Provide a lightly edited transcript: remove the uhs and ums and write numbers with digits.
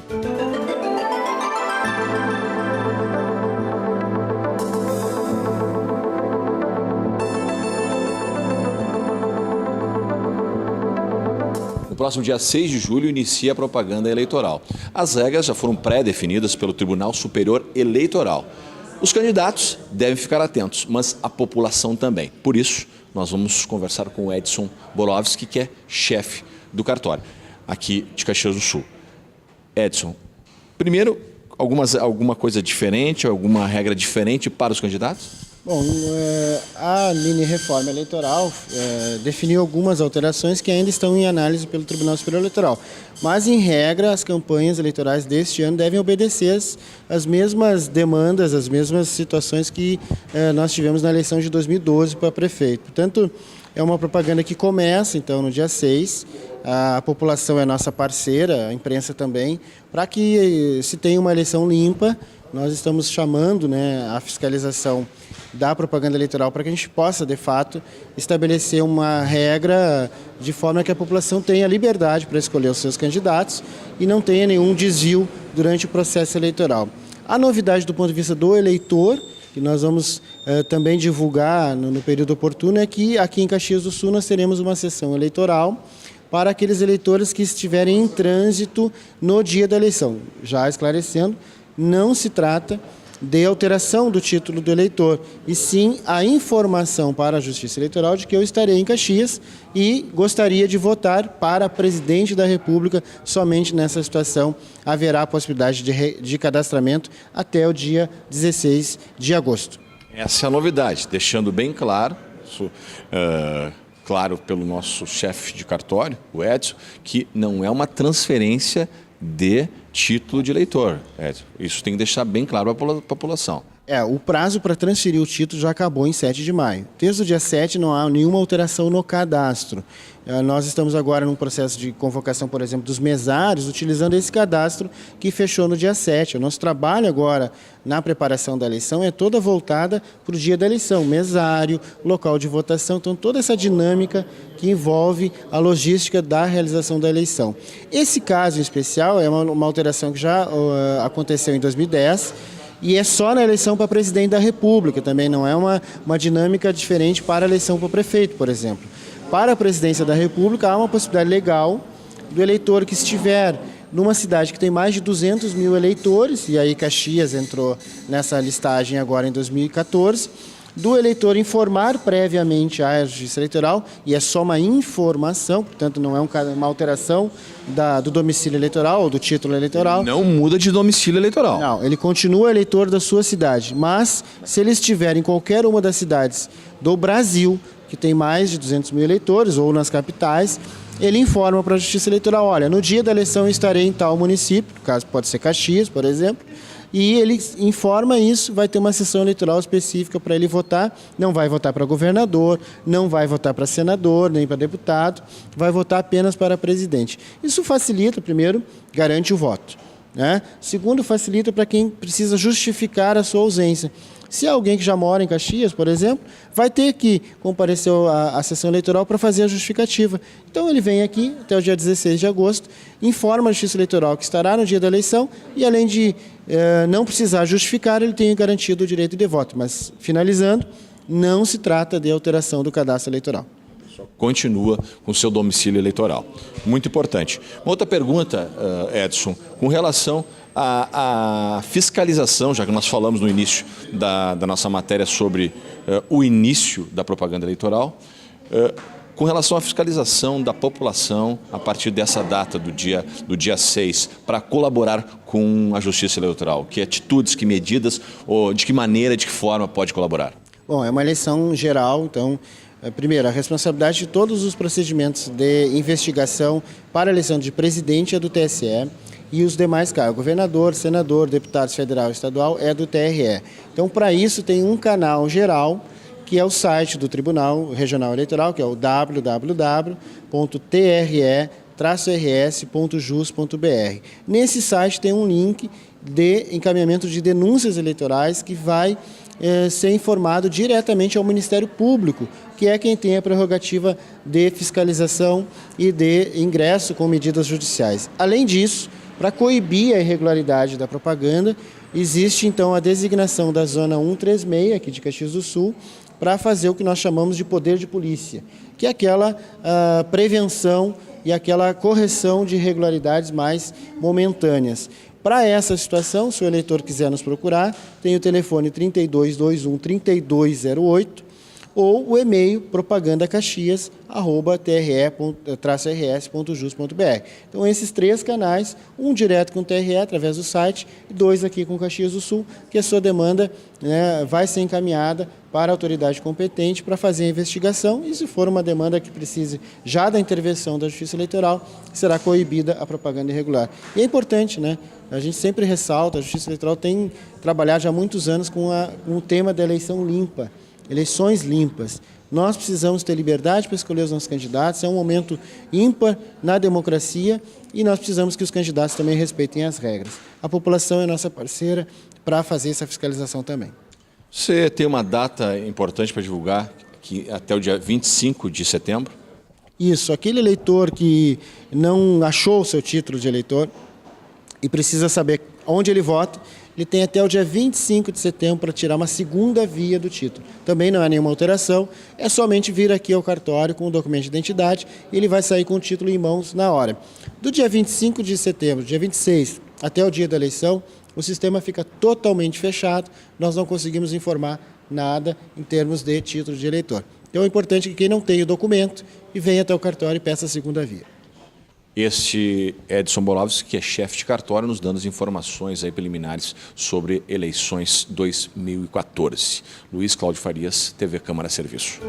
No próximo dia 6 de julho inicia a propaganda eleitoral. As regras já foram pré-definidas pelo Tribunal Superior Eleitoral. Os candidatos devem ficar atentos, mas a população também. Por isso, nós vamos conversar com o Edson Borovski, que é chefe do cartório aqui de Caxias do Sul. Edson, primeiro, alguma coisa diferente, alguma regra diferente para os candidatos? Bom, a mini-reforma eleitoral definiu algumas alterações que ainda estão em análise pelo Tribunal Superior Eleitoral. Mas, em regra, as campanhas eleitorais deste ano devem obedecer as mesmas demandas, as mesmas situações que nós tivemos na eleição de 2012 para prefeito. Portanto, é uma propaganda que começa, então, no dia 6. A população é nossa parceira, a imprensa também, para que se tenha uma eleição limpa. Nós estamos chamando, a fiscalização da propaganda eleitoral para que a gente possa, de fato, estabelecer uma regra de forma que a população tenha liberdade para escolher os seus candidatos e não tenha nenhum desvio durante o processo eleitoral. A novidade do ponto de vista do eleitor, que nós vamos também divulgar no período oportuno, é que aqui em Caxias do Sul nós teremos uma sessão eleitoral para aqueles eleitores que estiverem em trânsito no dia da eleição. Já esclarecendo, não se trata de alteração do título do eleitor, e sim a informação para a Justiça Eleitoral de que eu estarei em Caxias e gostaria de votar para presidente da República. Somente nessa situação haverá a possibilidade de cadastramento até o dia 16 de agosto. Essa é a novidade, deixando bem claro, claro pelo nosso chefe de cartório, o Edson, que não é uma transferência de título de eleitor. Isso tem que deixar bem claro para a população. O prazo para transferir o título já acabou em 7 de maio. Desde o dia 7 não há nenhuma alteração no cadastro. Nós estamos agora num processo de convocação, por exemplo, dos mesários, utilizando esse cadastro que fechou no dia 7. O nosso trabalho agora na preparação da eleição é toda voltada para o dia da eleição, mesário, local de votação, então toda essa dinâmica que envolve a logística da realização da eleição. Esse caso em especial é uma alteração que já aconteceu em 2010, e é só na eleição para presidente da República, também não é uma dinâmica diferente para a eleição para prefeito, por exemplo. Para a presidência da República, há uma possibilidade legal do eleitor que estiver numa cidade que tem mais de 200 mil eleitores, e aí Caxias entrou nessa listagem agora em 2014, do eleitor informar previamente à Justiça Eleitoral, e é só uma informação, portanto não é uma alteração do domicílio eleitoral ou do título eleitoral. Não muda de domicílio eleitoral. Não, ele continua eleitor da sua cidade, mas se ele estiver em qualquer uma das cidades do Brasil, que tem mais de 200 mil eleitores, ou nas capitais, ele informa para a Justiça Eleitoral, olha, no dia da eleição eu estarei em tal município, no caso pode ser Caxias, por exemplo, e ele informa isso, vai ter uma sessão eleitoral específica para ele votar, não vai votar para governador, não vai votar para senador, nem para deputado, vai votar apenas para presidente. Isso facilita, primeiro, garante o voto, Segundo, facilita para quem precisa justificar a sua ausência. Se alguém que já mora em Caxias, por exemplo, vai ter que comparecer à sessão eleitoral para fazer a justificativa. Então ele vem aqui até o dia 16 de agosto, informa a Justiça Eleitoral que estará no dia da eleição e, além de não precisar justificar, ele tem garantido o direito de voto. Mas, finalizando, não se trata de alteração do cadastro eleitoral. Continua com seu domicílio eleitoral. Muito importante. Uma outra pergunta, Edson, com relação à fiscalização, já que nós falamos no início da nossa matéria sobre o início da propaganda eleitoral, com relação à fiscalização da população a partir dessa data do dia 6, para colaborar com a Justiça Eleitoral. Que atitudes, que medidas, ou de que maneira, de que forma pode colaborar? Bom, é uma eleição geral, então, primeiro, a responsabilidade de todos os procedimentos de investigação para a eleição de presidente é do TSE e os demais cargos, governador, senador, deputado federal e estadual, é do TRE. Então, para isso, tem um canal geral, que é o site do Tribunal Regional Eleitoral, que é o www.tre-rs.jus.br. Nesse site tem um link de encaminhamento de denúncias eleitorais que vai ser informado diretamente ao Ministério Público, que é quem tem a prerrogativa de fiscalização e de ingresso com medidas judiciais. Além disso, Para coibir a irregularidade da propaganda, existe então a designação da Zona 136, aqui de Caxias do Sul, para fazer o que nós chamamos de poder de polícia, que é aquela prevenção e aquela correção de irregularidades mais momentâneas. Para essa situação, se o eleitor quiser nos procurar, tem o telefone 3221-3208 ou o e-mail propagandacaxias@tre-rs.jus.br. Então, esses 3 canais, um direto com o TRE, através do site, e 2 aqui com Caxias do Sul, que a sua demanda, né, vai ser encaminhada para a autoridade competente para fazer a investigação e, se for uma demanda que precise já da intervenção da Justiça Eleitoral, será coibida a propaganda irregular. E é importante, né? A gente sempre ressalta, a Justiça Eleitoral tem trabalhado já há muitos anos com o tema da eleição limpa, eleições limpas. Nós precisamos ter liberdade para escolher os nossos candidatos, é um momento ímpar na democracia e nós precisamos que os candidatos também respeitem as regras. A população é nossa parceira para fazer essa fiscalização também. Você tem uma data importante para divulgar, que até o dia 25 de setembro? Isso, aquele eleitor que não achou o seu título de eleitor e precisa saber onde ele vota, ele tem até o dia 25 de setembro para tirar uma segunda via do título. Também não é nenhuma alteração, é somente vir aqui ao cartório com o documento de identidade e ele vai sair com o título em mãos na hora. Do dia 25 de setembro, dia 26, até o dia da eleição, o sistema fica totalmente fechado, nós não conseguimos informar nada em termos de título de eleitor. Então é importante que quem não tem o documento e venha até o cartório e peça a segunda via. Este Edson Bolavski, que é chefe de cartório, nos dando as informações aí preliminares sobre eleições 2014. Luiz Cláudio Farias, TV Câmara Serviço.